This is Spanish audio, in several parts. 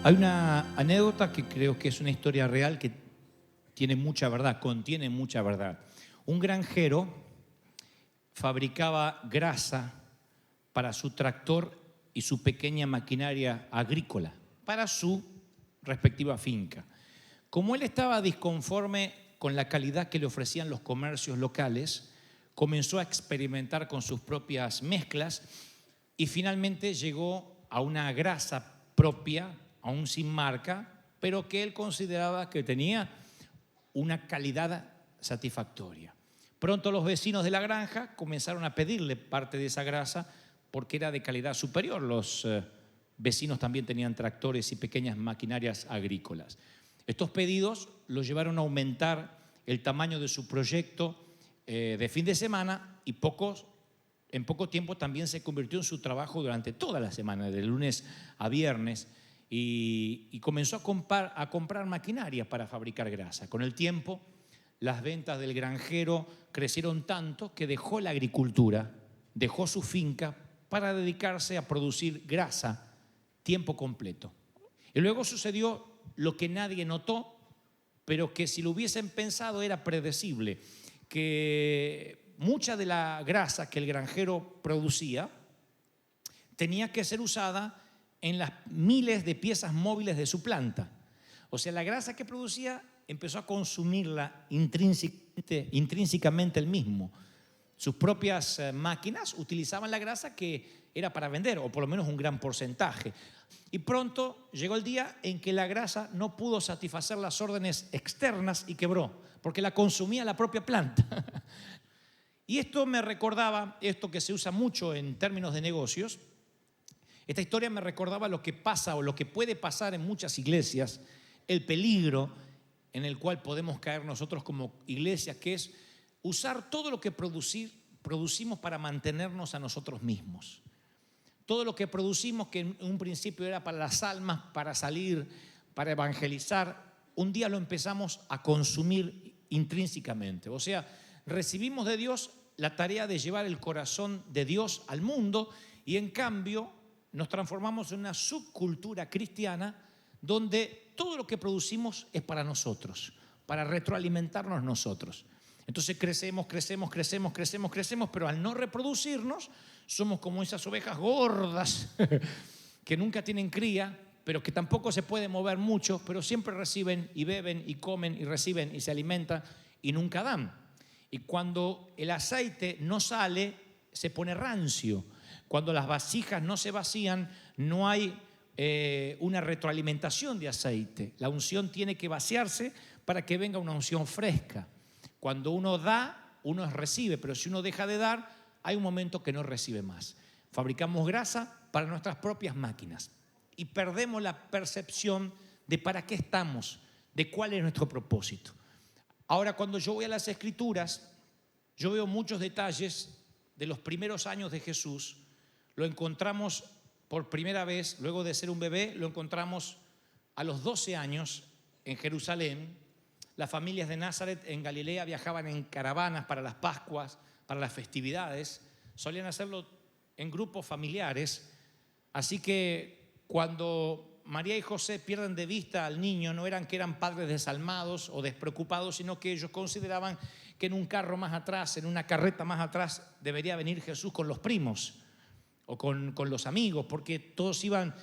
Hay una anécdota que creo que es una historia real que tiene mucha verdad, contiene mucha verdad. Un granjero fabricaba grasa para su tractor y su pequeña maquinaria agrícola, para su respectiva finca. Como él estaba disconforme con la calidad que le ofrecían los comercios locales, comenzó a experimentar con sus propias mezclas y finalmente llegó a una grasa propia, aún sin marca, pero que él consideraba que tenía una calidad satisfactoria. Pronto los vecinos de la granja comenzaron a pedirle parte de esa grasa porque era de calidad superior. Los vecinos también tenían tractores y pequeñas maquinarias agrícolas. Estos pedidos los llevaron a aumentar el tamaño de su proyecto de fin de semana y en poco tiempo también se convirtió en su trabajo durante toda la semana, de lunes a viernes, y comenzó a comprar maquinaria para fabricar grasa. Con el tiempo, las ventas del granjero crecieron tanto que dejó la agricultura, dejó su finca para dedicarse a producir grasa tiempo completo. Y luego sucedió lo que nadie notó, pero que si lo hubiesen pensado era predecible, que mucha de la grasa que el granjero producía tenía que ser usada en las miles de piezas móviles de su planta. O sea, la grasa que producía empezó a consumirla intrínsecamente él mismo. Sus propias máquinas utilizaban la grasa que era para vender, o por lo menos un gran porcentaje. Y pronto llegó el día en que la grasa no pudo satisfacer las órdenes externas y quebró, porque la consumía la propia planta. Y esto me recordaba, esto que se usa mucho en términos de negocios, esta historia me recordaba lo que pasa o lo que puede pasar en muchas iglesias, el peligro en el cual podemos caer nosotros como iglesia, que es usar todo lo que producimos para mantenernos a nosotros mismos. Todo lo que producimos, que en un principio era para las almas, para salir, para evangelizar, un día lo empezamos a consumir intrínsecamente. O sea, recibimos de Dios la tarea de llevar el corazón de Dios al mundo y en cambio nos transformamos en una subcultura cristiana donde todo lo que producimos es para nosotros, para retroalimentarnos nosotros. Entonces crecemos, pero al no reproducirnos somos como esas ovejas gordas que nunca tienen cría, pero que tampoco se pueden mover mucho, pero siempre reciben y beben y comen y reciben y se alimentan y nunca dan. Y cuando el aceite no sale, se pone rancio. Cuando las vasijas no se vacían, no hay una retroalimentación de aceite. La unción tiene que vaciarse para que venga una unción fresca. Cuando uno da, uno recibe, pero si uno deja de dar, hay un momento que no recibe más. Fabricamos grasa para nuestras propias máquinas y perdemos la percepción de para qué estamos, de cuál es nuestro propósito. Ahora, cuando yo voy a las Escrituras, yo veo muchos detalles de los primeros años de Jesús. Lo encontramos por primera vez, luego de ser un bebé, lo encontramos a los 12 años en Jerusalén. Las familias de Nazaret en Galilea viajaban en caravanas para las Pascuas, para las festividades. Solían hacerlo en grupos familiares. Así que cuando María y José pierden de vista al niño, no eran que eran padres desalmados o despreocupados, sino que ellos consideraban que en un carro más atrás, en una carreta más atrás, debería venir Jesús con los primos o con los amigos, porque todos iban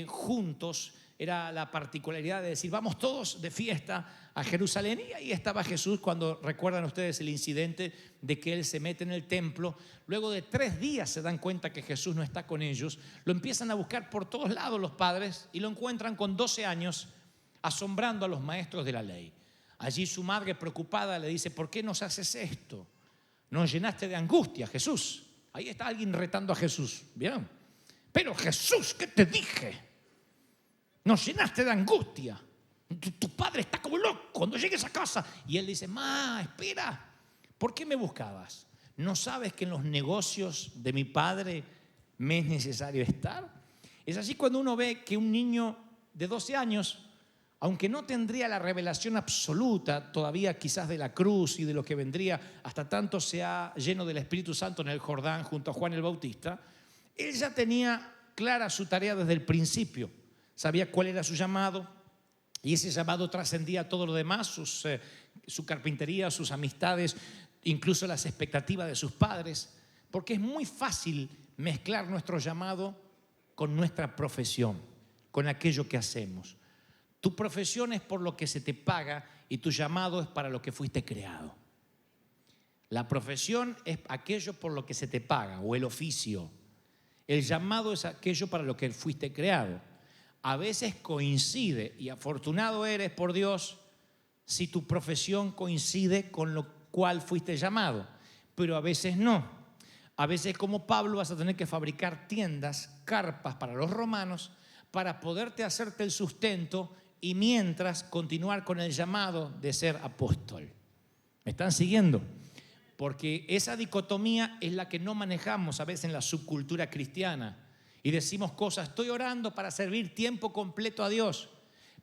juntos. Era la particularidad de decir, vamos todos de fiesta a Jerusalén, y ahí estaba Jesús cuando recuerdan ustedes el incidente de que él se mete en el templo. Luego de 3 días se dan cuenta que Jesús no está con ellos, lo empiezan a buscar por todos lados los padres y lo encuentran con 12 años asombrando a los maestros de la ley. Allí su madre, preocupada, le dice, ¿por qué nos haces esto? Nos llenaste de angustia, Jesús. Ahí está alguien retando a Jesús, ¿vieron? Pero Jesús, ¿qué te dije? Nos llenaste de angustia. Tu padre está como loco cuando llegues a casa. Y él dice, espera, ¿por qué me buscabas? ¿No sabes que en los negocios de mi padre me es necesario estar? Es así cuando uno ve que un niño de 12 años, aunque no tendría la revelación absoluta todavía quizás de la cruz y de lo que vendría hasta tanto sea lleno del Espíritu Santo en el Jordán junto a Juan el Bautista, él ya tenía clara su tarea desde el principio, sabía cuál era su llamado y ese llamado trascendía todo lo demás, su carpintería, sus amistades, incluso las expectativas de sus padres, porque es muy fácil mezclar nuestro llamado con nuestra profesión, con aquello que hacemos. Tu profesión es por lo que se te paga y tu llamado es para lo que fuiste creado. La profesión es aquello por lo que se te paga o el oficio. El llamado es aquello para lo que fuiste creado. A veces coincide, y afortunado eres por Dios si tu profesión coincide con lo cual fuiste llamado, pero a veces no. A veces, como Pablo, vas a tener que fabricar tiendas, carpas para los romanos para poderte hacerte el sustento y mientras continuar con el llamado de ser apóstol. ¿Me están siguiendo? Porque esa dicotomía es la que no manejamos a veces en la subcultura cristiana. Y decimos cosas, estoy orando para servir tiempo completo a Dios,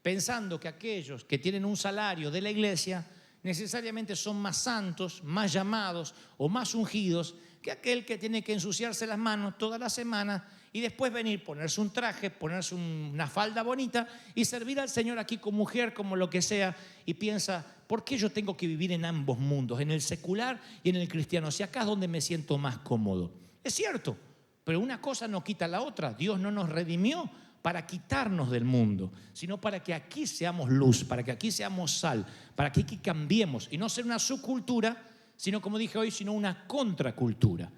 pensando que aquellos que tienen un salario de la iglesia necesariamente son más santos, más llamados o más ungidos que aquel que tiene que ensuciarse las manos toda la semana y después venir, ponerse un traje, ponerse una falda bonita y servir al Señor aquí como mujer, como lo que sea, y piensa, ¿por qué yo tengo que vivir en ambos mundos, en el secular y en el cristiano? Si acá es donde me siento más cómodo. Es cierto, pero una cosa no quita la otra. Dios no nos redimió para quitarnos del mundo, sino para que aquí seamos luz, para que aquí seamos sal, para que aquí cambiemos y no ser una subcultura, sino, como dije hoy, sino una contracultura.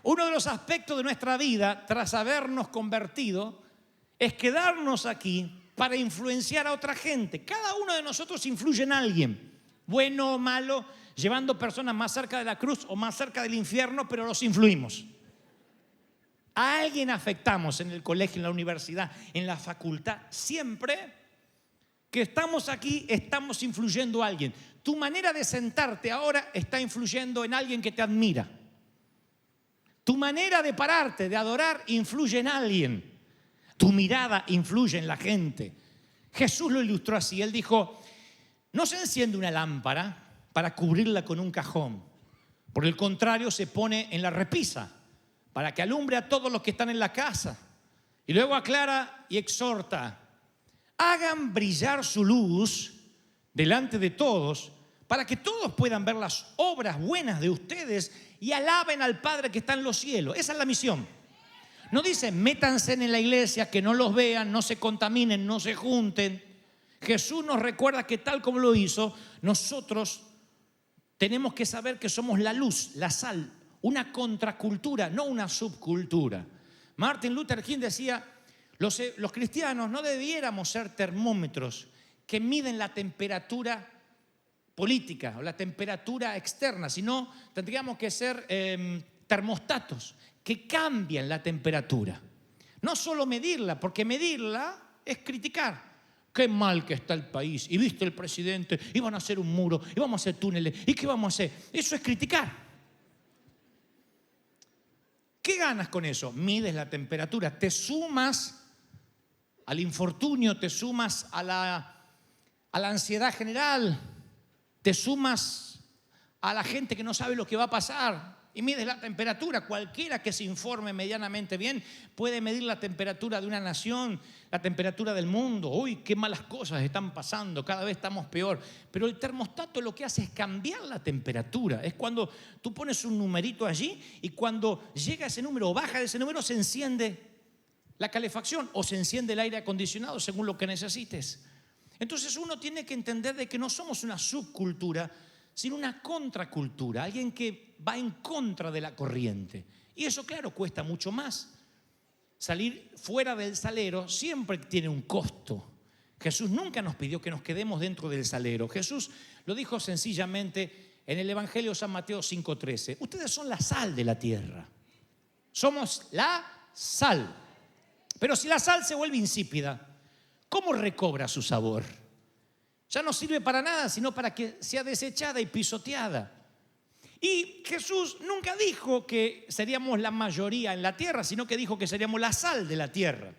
Uno de los aspectos de nuestra vida, tras habernos convertido, es quedarnos aquí para influenciar a otra gente. Cada uno de nosotros influye en alguien, bueno o malo, llevando personas más cerca de la cruz o más cerca del infierno, pero los influimos. A alguien afectamos en el colegio, en la universidad, en la facultad. Siempre que estamos aquí, estamos influyendo a alguien. Tu manera de sentarte ahora está influyendo en alguien que te admira. Tu manera de pararte, de adorar, influye en alguien. Tu mirada influye en la gente. Jesús lo ilustró así. Él dijo, no se enciende una lámpara para cubrirla con un cajón. Por el contrario, se pone en la repisa para que alumbre a todos los que están en la casa. Y luego aclara y exhorta, hagan brillar su luz delante de todos para que todos puedan ver las obras buenas de ustedes y alaben al Padre que está en los cielos. Esa es la misión. No dice, métanse en la iglesia, que no los vean, no se contaminen, no se junten. Jesús nos recuerda que tal como lo hizo, nosotros tenemos que saber que somos la luz, la sal, una contracultura, no una subcultura. Martin Luther King decía, los cristianos no debiéramos ser termómetros que miden la temperatura política o la temperatura externa, sino tendríamos que ser termostatos que cambian la temperatura. No solo medirla, porque medirla es criticar. Qué mal que está el país, y viste el presidente, y van a hacer un muro, y vamos a hacer túneles, y qué vamos a hacer. Eso es criticar. ¿Qué ganas con eso? Mides la temperatura, te sumas al infortunio, te sumas a la ansiedad general, te sumas a la gente que no sabe lo que va a pasar y mides la temperatura. Cualquiera que se informe medianamente bien puede medir la temperatura de una nación, la temperatura del mundo. Uy, qué malas cosas están pasando, cada vez estamos peor. Pero el termostato lo que hace es cambiar la temperatura. Es cuando tú pones un numerito allí y cuando llega ese número o baja de ese número se enciende la calefacción o se enciende el aire acondicionado según lo que necesites. Entonces uno tiene que entender de que no somos una subcultura, sino una contracultura, alguien que va en contra de la corriente. Y eso, claro, cuesta mucho más. Salir fuera del salero siempre tiene un costo. Jesús nunca nos pidió que nos quedemos dentro del salero. Jesús lo dijo sencillamente en el Evangelio de San Mateo 5:13. Ustedes son la sal de la tierra. Somos la sal. Pero si la sal se vuelve insípida, ¿cómo recobra su sabor? Ya no sirve para nada, sino para que sea desechada y pisoteada. Y Jesús nunca dijo que seríamos la mayoría en la tierra, sino que dijo que seríamos la sal de la tierra.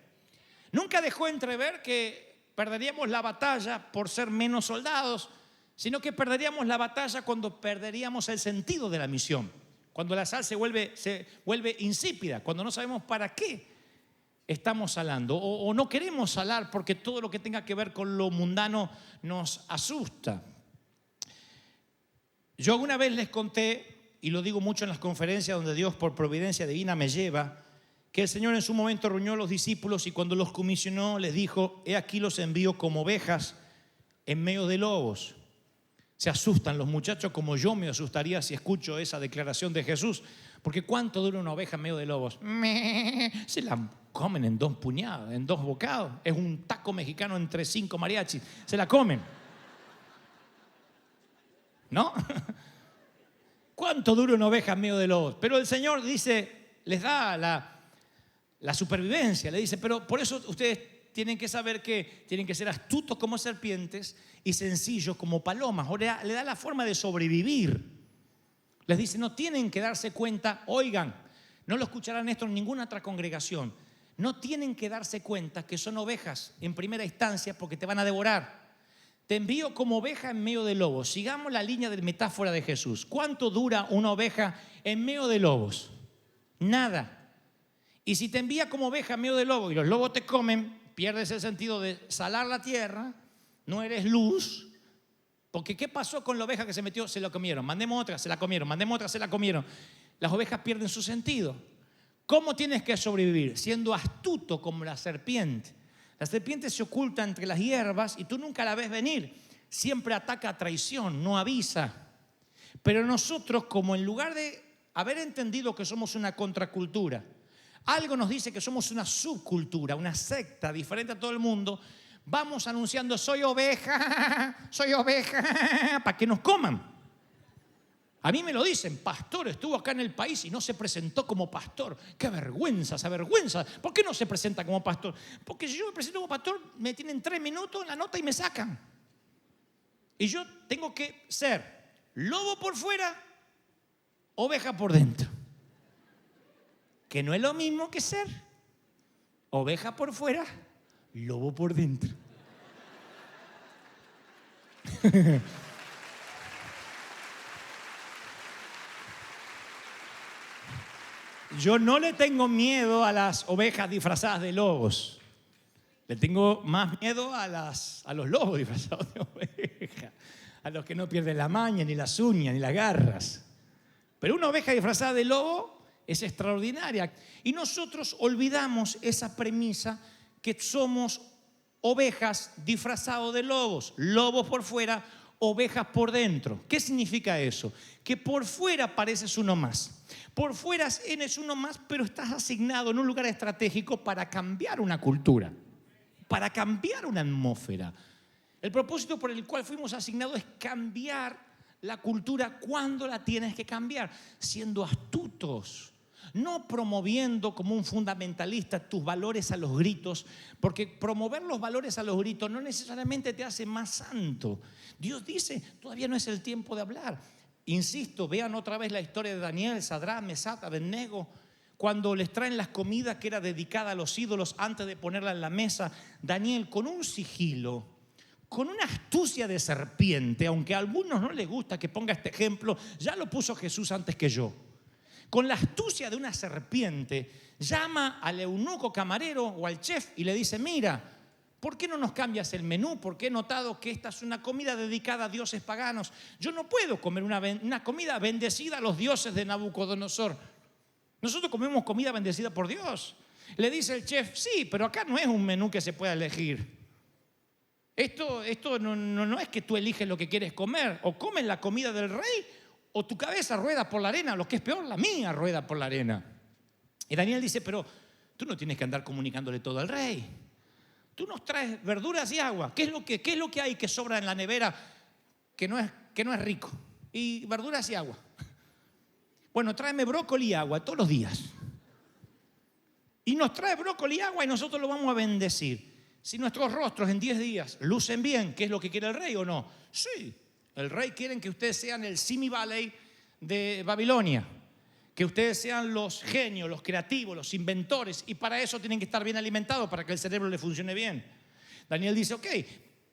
Nunca dejó entrever que perderíamos la batalla por ser menos soldados, sino que perderíamos la batalla cuando perderíamos el sentido de la misión. Cuando la sal se vuelve insípida, cuando no sabemos para qué estamos salando o no queremos salar porque todo lo que tenga que ver con lo mundano nos asusta. Yo alguna vez les conté, y lo digo mucho en las conferencias donde Dios por providencia divina me lleva, que el Señor en su momento reunió a los discípulos y cuando los comisionó les dijo: he aquí los envío como ovejas en medio de lobos. Se asustan los muchachos como yo me asustaría si escucho esa declaración de Jesús. Porque ¿cuánto dura una oveja en medio de lobos? Se la comen en 2 puñadas, en 2 bocados. Es un taco mexicano entre 5 mariachis. Se la comen. ¿No? ¿Cuánto dura una oveja en medio de lobos? Pero el Señor dice, les da la supervivencia. Le dice, pero por eso ustedes tienen que saber que tienen que ser astutos como serpientes y sencillos como palomas. Ahora le da la forma de sobrevivir. Les dice, no tienen que darse cuenta, oigan, no lo escucharán esto en ninguna otra congregación. No tienen que darse cuenta que son ovejas en primera instancia porque te van a devorar. Te envío como oveja en medio de lobos. Sigamos la línea de metáfora de Jesús. ¿Cuánto dura una oveja en medio de lobos? Nada. Y si te envía como oveja en medio de lobos y los lobos te comen, pierdes el sentido de salar la tierra, no eres luz. Porque ¿qué pasó con la oveja que se metió? Se la comieron. Mandemos otra, se la comieron. Mandemos otra, se la comieron. Las ovejas pierden su sentido. ¿Cómo tienes que sobrevivir? Siendo astuto como la serpiente. La serpiente se oculta entre las hierbas y tú nunca la ves venir. Siempre ataca a traición, no avisa. Pero nosotros, como en lugar de haber entendido que somos una contracultura, algo nos dice que somos una subcultura, una secta diferente a todo el mundo, vamos anunciando soy oveja, para que nos coman. A mí me lo dicen, pastor, estuvo acá en el país y no se presentó como pastor. ¡Qué vergüenza, esa vergüenza! ¿Por qué no se presenta como pastor? Porque si yo me presento como pastor, me tienen 3 minutos en la nota y me sacan. Y yo tengo que ser lobo por fuera, oveja por dentro. Que no es lo mismo que ser oveja por fuera, lobo por dentro. Yo no le tengo miedo a las ovejas disfrazadas de lobos. Le tengo más miedo a los lobos disfrazados de oveja. A los que no pierden la maña, ni las uñas, ni las garras. Pero una oveja disfrazada de lobo es extraordinaria. Y nosotros olvidamos esa premisa que somos ovejas disfrazados de lobos. Lobos por fuera, ovejas por dentro. ¿Qué significa eso? Que por fuera pareces uno más. Por fuera eres uno más, pero estás asignado en un lugar estratégico para cambiar una cultura, para cambiar una atmósfera. El propósito por el cual fuimos asignados es cambiar la cultura cuando la tienes que cambiar, siendo astutos. No promoviendo como un fundamentalista tus valores a los gritos, porque promover los valores a los gritos no necesariamente te hace más santo. Dios dice, todavía no es el tiempo de hablar. Insisto, vean otra vez la historia de Daniel, Sadrach, Mesach, Abednego, cuando les traen las comidas que era dedicada a los ídolos antes de ponerla en la mesa. Daniel, con un sigilo, con una astucia de serpiente, aunque a algunos no les gusta que ponga este ejemplo, ya lo puso Jesús antes que yo. Con la astucia de una serpiente, llama al eunuco camarero o al chef y le dice, mira, ¿por qué no nos cambias el menú? Porque he notado que esta es una comida dedicada a dioses paganos. Yo no puedo comer una comida bendecida a los dioses de Nabucodonosor. Nosotros comemos comida bendecida por Dios. Le dice el chef, sí, pero acá no es un menú que se pueda elegir. Esto no es que tú eliges lo que quieres comer. O comes la comida del rey o tu cabeza rueda por la arena. Lo que es peor, la mía rueda por la arena. Y Daniel dice, pero tú no tienes que andar comunicándole todo al rey. Tú nos traes verduras y agua. ¿Qué es lo que hay que sobra en la nevera que no es rico? Y verduras y agua. Bueno, tráeme brócoli y agua todos los días. Y nos trae brócoli y agua y nosotros lo vamos a bendecir. Si nuestros rostros en 10 días lucen bien, ¿qué es lo que quiere el rey o no? Sí, el rey quiere que ustedes sean el Simi Valley de Babilonia. Que ustedes sean los genios, los creativos, los inventores. Y para eso tienen que estar bien alimentados, para que el cerebro le funcione bien. Daniel dice, ok,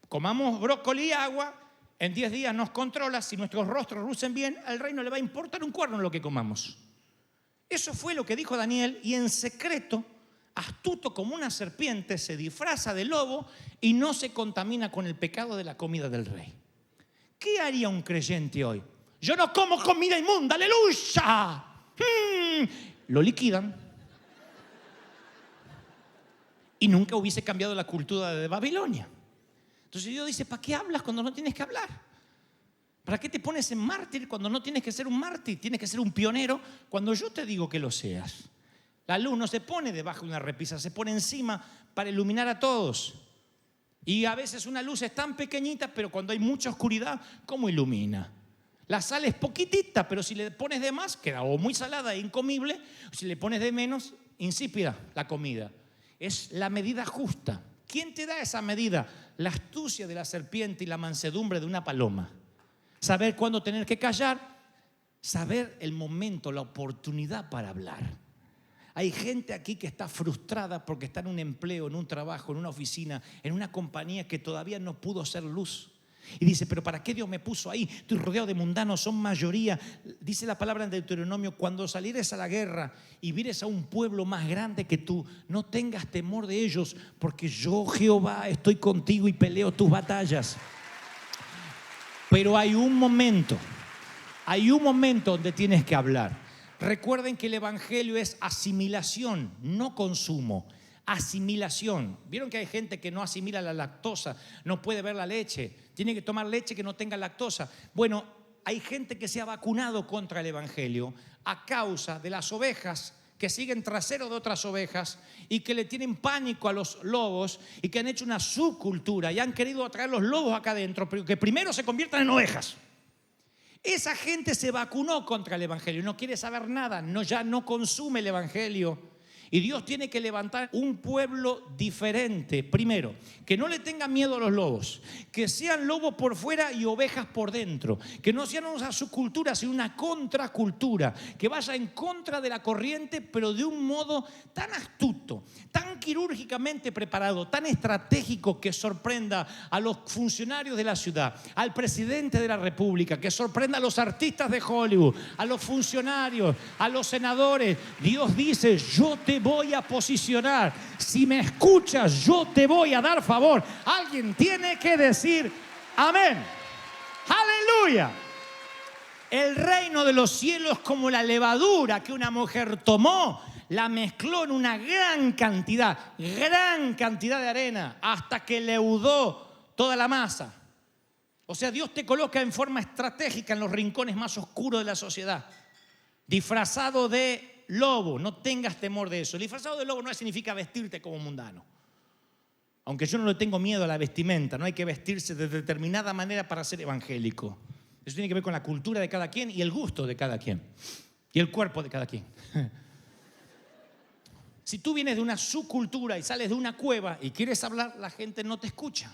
comamos brócoli y agua. En 10 días nos controla. Si nuestros rostros lucen bien, al rey no le va a importar un cuerno lo que comamos. Eso fue lo que dijo Daniel. Y en secreto, astuto como una serpiente, se disfraza de lobo y no se contamina con el pecado de la comida del rey. ¿Qué haría un creyente hoy? Yo no como comida inmunda, aleluya. Lo liquidan. Y nunca hubiese cambiado la cultura de Babilonia. Entonces Dios dice, ¿para qué hablas cuando no tienes que hablar? ¿Para qué te pones en mártir cuando no tienes que ser un mártir? Tienes que ser un pionero cuando yo te digo que lo seas. La luz no se pone debajo de una repisa, se pone encima para iluminar a todos. Y a veces una luz es tan pequeñita, pero cuando hay mucha oscuridad, ¿cómo ilumina? La sal es poquitita, pero si le pones de más, queda o muy salada e incomible, o si le pones de menos, insípida la comida. Es la medida justa. ¿Quién te da esa medida? La astucia de la serpiente y la mansedumbre de una paloma. Saber cuándo tener que callar, saber el momento, la oportunidad para hablar. Hay gente aquí que está frustrada porque está en un empleo, en un trabajo, en una oficina, en una compañía que todavía no pudo ser luz. Y dice, pero ¿para qué Dios me puso ahí? Estoy rodeado de mundanos, son mayoría. Dice la palabra en Deuteronomio, cuando salieres a la guerra y vires a un pueblo más grande que tú, no tengas temor de ellos, porque yo, Jehová, estoy contigo y peleo tus batallas. Pero hay un momento donde tienes que hablar. Recuerden que el evangelio es asimilación, no consumo. Asimilación. ¿Vieron que hay gente que no asimila la lactosa? No puede ver la leche. Tiene que tomar leche que no tenga lactosa. Bueno, hay gente que se ha vacunado contra el evangelio a causa de las ovejas que siguen trasero de otras ovejas y que le tienen pánico a los lobos y que han hecho una subcultura y han querido atraer los lobos acá adentro, pero que primero se conviertan en ovejas. Esa gente se vacunó contra el evangelio, no quiere saber nada, ya no consume el evangelio. Y Dios tiene que levantar un pueblo diferente. Primero, que no le tenga miedo a los lobos, que sean lobos por fuera y ovejas por dentro, que no sean una subcultura sino una contracultura, que vaya en contra de la corriente pero de un modo tan astuto, tan quirúrgicamente preparado, tan estratégico, que sorprenda a los funcionarios de la ciudad, al presidente de la república, que sorprenda a los artistas de Hollywood, a los funcionarios, a los senadores. Dios dice, yo te voy a posicionar. Si me escuchas, yo te voy a dar favor. Alguien tiene que decir amén. Aleluya. El reino de los cielos, como la levadura que una mujer tomó, la mezcló en una gran cantidad de arena hasta que leudó toda la masa. O sea, Dios te coloca en forma estratégica en los rincones más oscuros de la sociedad, disfrazado de lobo. No tengas temor de eso. El disfrazado de lobo no significa vestirte como mundano. Aunque yo no le tengo miedo a la vestimenta, no hay que vestirse de determinada manera para ser evangélico. Eso tiene que ver con la cultura de cada quien y el gusto de cada quien y el cuerpo de cada quien. Si tú vienes de una subcultura y sales de una cueva y quieres hablar, la gente no te escucha.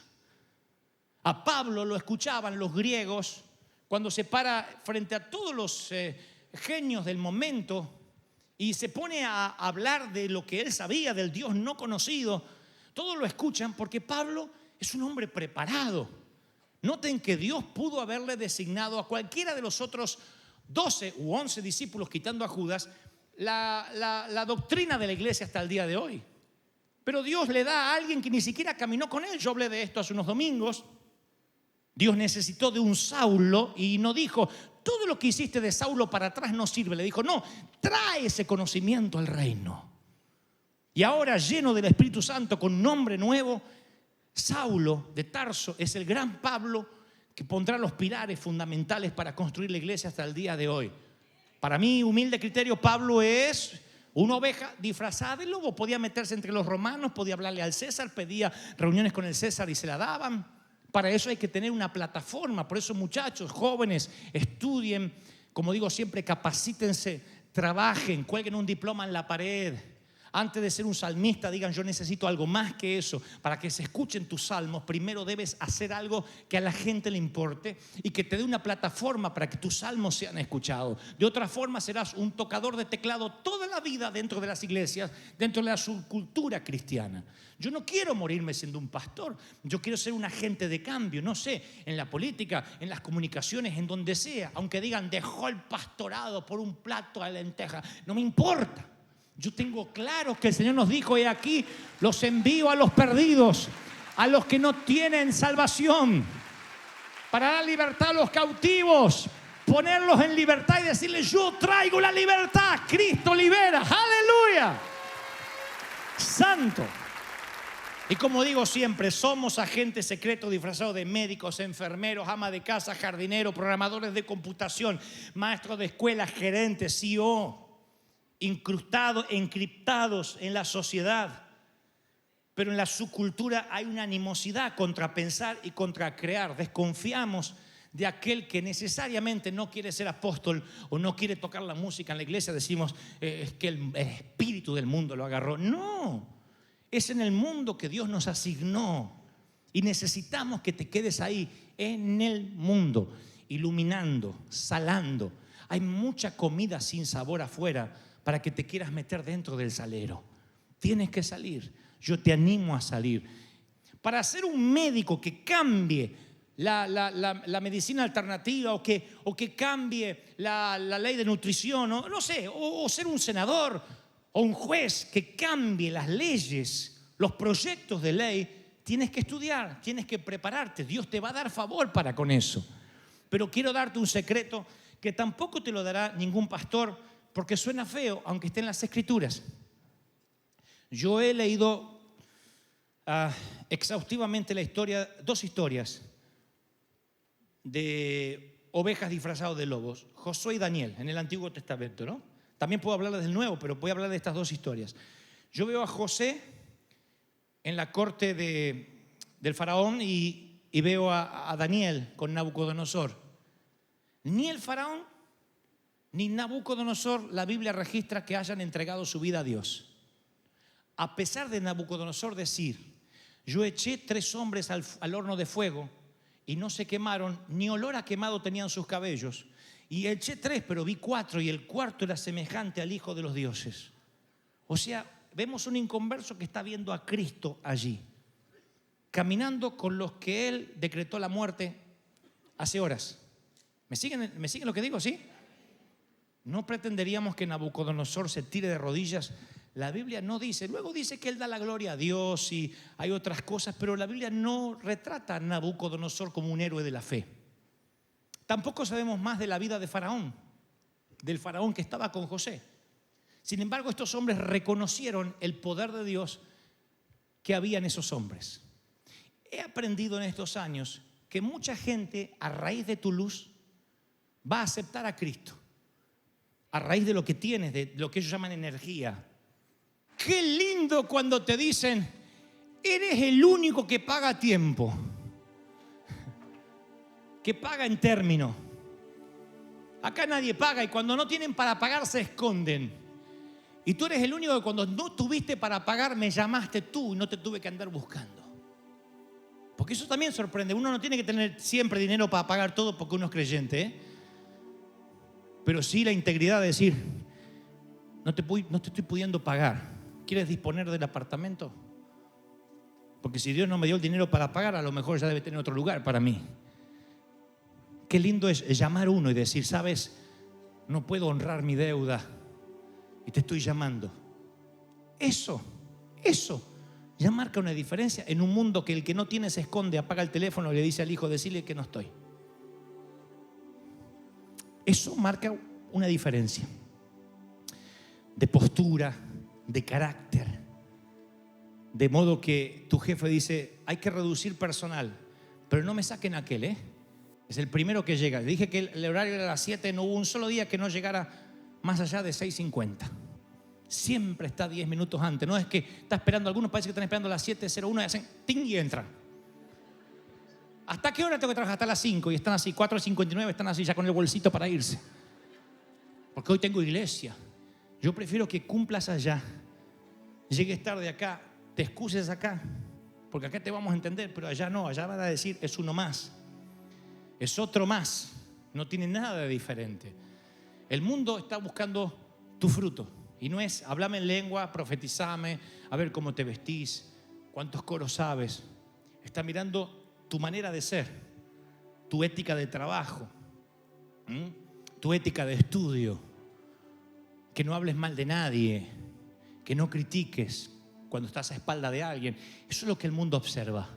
A Pablo lo escuchaban los griegos cuando se para frente a todos los genios del momento y se pone a hablar de lo que él sabía, del Dios no conocido. Todos lo escuchan porque Pablo es un hombre preparado. Noten que Dios pudo haberle designado a cualquiera de los otros 12 u 11 discípulos, quitando a Judas, la doctrina de la iglesia hasta el día de hoy. Pero Dios le da a alguien que ni siquiera caminó con él. Yo hablé de esto hace unos domingos. Dios necesitó de un Saulo y no dijo, todo lo que hiciste de Saulo para atrás no sirve. Le dijo, no, trae ese conocimiento al reino. Y ahora, lleno del Espíritu Santo, con nombre nuevo, Saulo de Tarso es el gran Pablo que pondrá los pilares fundamentales para construir la iglesia hasta el día de hoy. Para mi humilde criterio, Pablo es una oveja disfrazada de lobo. Podía meterse entre los romanos, podía hablarle al César, pedía reuniones con el César y se la daban. Para eso hay que tener una plataforma. Por eso, muchachos, jóvenes, estudien, como digo siempre, capacítense, trabajen, cuelguen un diploma en la pared. Antes de ser un salmista, digan, yo necesito algo más que eso. Para que se escuchen tus salmos, primero debes hacer algo que a la gente le importe y que te dé una plataforma para que tus salmos sean escuchados. De otra forma, serás un tocador de teclado toda la vida dentro de las iglesias, dentro de la subcultura cristiana. Yo no quiero morirme siendo un pastor. Yo quiero ser un agente de cambio, no sé, en la política, en las comunicaciones, en donde sea. Aunque digan, dejó el pastorado por un plato de lentejas, no me importa. Yo tengo claro que el Señor nos dijo: he aquí, los envío a los perdidos, a los que no tienen salvación, para dar libertad a los cautivos, ponerlos en libertad y decirles: yo traigo la libertad. Cristo libera. ¡Aleluya! Santo. Y como digo siempre, somos agentes secretos disfrazados de médicos, enfermeros, ama de casa, jardineros, programadores de computación, maestros de escuela, gerentes, CEO, incrustados, encriptados en la sociedad. Pero en la subcultura hay una animosidad contra pensar y contra crear. Desconfiamos de aquel que necesariamente no quiere ser apóstol o no quiere tocar la música en la iglesia. Decimos, es que el espíritu del mundo lo agarró. No, es en el mundo que Dios nos asignó. Y necesitamos que te quedes ahí, en el mundo, iluminando, salando. Hay mucha comida sin sabor afuera para que te quieras meter dentro del salero. Tienes que salir. Yo te animo a salir. Para ser un médico que cambie la medicina alternativa o que cambie la ley de nutrición, no sé, o ser un senador o un juez que cambie las leyes, los proyectos de ley, tienes que estudiar, tienes que prepararte. Dios te va a dar favor para con eso. Pero quiero darte un secreto que tampoco te lo dará ningún pastor, porque suena feo, aunque esté en las Escrituras. Yo he leído exhaustivamente dos historias de ovejas disfrazadas de lobos, Josué y Daniel, en el Antiguo Testamento, ¿no? También puedo hablarles del Nuevo, pero voy a hablar de estas dos historias. Yo veo a José en la corte del faraón y veo a Daniel con Nabucodonosor. Ni el faraón ni Nabucodonosor, la Biblia registra que hayan entregado su vida a Dios. A pesar de Nabucodonosor decir: yo eché 3 hombres al horno de fuego y no se quemaron, ni olor a quemado tenían sus cabellos. Y eché 3, pero vi 4, y el cuarto era semejante al Hijo de los dioses. O sea, vemos un inconverso que está viendo a Cristo allí, caminando con los que Él decretó la muerte hace horas. ¿Me siguen lo que digo? ¿Sí? No pretenderíamos que Nabucodonosor se tire de rodillas. La Biblia no dice, luego dice que él da la gloria a Dios y hay otras cosas, pero la Biblia no retrata a Nabucodonosor como un héroe de la fe. Tampoco sabemos más de la vida de Faraón, del faraón que estaba con José. Sin embargo, estos hombres reconocieron el poder de Dios que había en esos hombres. He aprendido en estos años que mucha gente, a raíz de tu luz, va a aceptar a Cristo. A raíz de lo que tienes, de lo que ellos llaman energía. Qué lindo cuando te dicen: eres el único que paga a tiempo, que paga en término. Acá nadie paga, y cuando no tienen para pagar se esconden. Y tú eres el único que cuando no tuviste para pagar me llamaste tú y no te tuve que andar buscando. Porque eso también sorprende. Uno no tiene que tener siempre dinero para pagar todo porque uno es creyente, ¿eh? Pero sí la integridad de decir: no te estoy pudiendo pagar. ¿Quieres disponer del apartamento? Porque si Dios no me dio el dinero para pagar, a lo mejor ya debe tener otro lugar para mí. Qué lindo es llamar uno y decir: sabes, no puedo honrar mi deuda y te estoy llamando. Eso ya marca una diferencia en un mundo que el que no tiene se esconde, apaga el teléfono y le dice al hijo: decirle que no estoy. Eso marca una diferencia de postura, de carácter. De modo que tu jefe dice: hay que reducir personal, pero no me saquen aquel, es el primero que llega. Le dije que el horario era a las 7, no hubo un solo día que no llegara más allá de 6:50. Siempre está 10 minutos antes. No es que está esperando, algunos parece que están esperando a las 7:01 y hacen ting y entran. ¿Hasta qué hora tengo que trabajar? Hasta las 5 y están así, 4:59 están así ya con el bolsito para irse. Porque hoy tengo iglesia. Yo prefiero que cumplas allá, llegues tarde acá, te excuses acá, porque acá te vamos a entender, pero allá no, allá van a decir: es uno más, es otro más, no tiene nada de diferente. El mundo está buscando tu fruto y no es: háblame en lengua, profetizame, a ver cómo te vestís, cuántos coros sabes. Está mirando tu manera de ser, tu ética de trabajo, tu ética de estudio, que no hables mal de nadie, que no critiques cuando estás a espalda de alguien. Eso es lo que el mundo observa.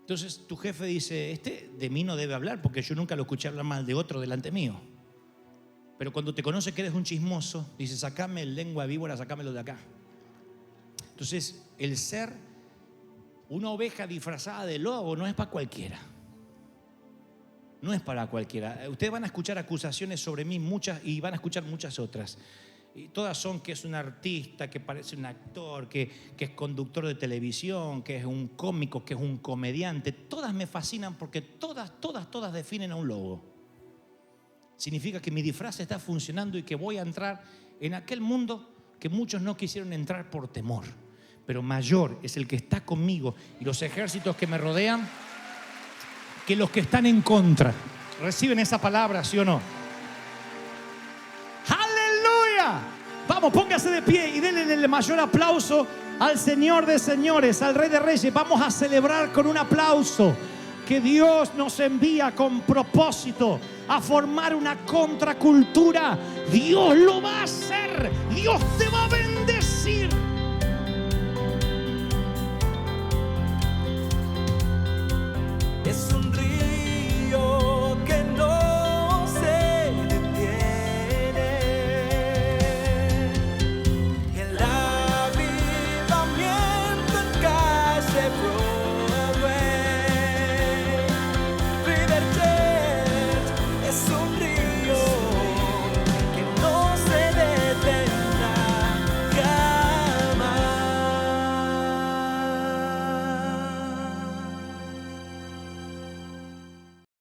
Entonces tu jefe dice, este de mí no debe hablar porque yo nunca lo escuché hablar mal de otro delante mío. Pero cuando te conoce que eres un chismoso, dice, sacame el lengua de víbora, sacámelo de acá. Entonces el ser una oveja disfrazada de lobo no es para cualquiera. No es para cualquiera. Ustedes van a escuchar acusaciones sobre mí muchas y van a escuchar muchas otras. Y todas son que es un artista, que parece un actor, que es conductor de televisión, que es un cómico, que es un comediante. Todas me fascinan porque todas definen a un lobo. Significa que mi disfraz está funcionando y que voy a entrar en aquel mundo que muchos no quisieron entrar por temor. Pero mayor es el que está conmigo y los ejércitos que me rodean que los que están en contra. ¿Reciben esa palabra, sí o no? ¡Aleluya! Vamos, póngase de pie y denle el mayor aplauso al Señor de señores, al Rey de reyes. Vamos a celebrar con un aplauso que Dios nos envía con propósito a formar una contracultura. Dios lo va a hacer. Dios te va a bendecir.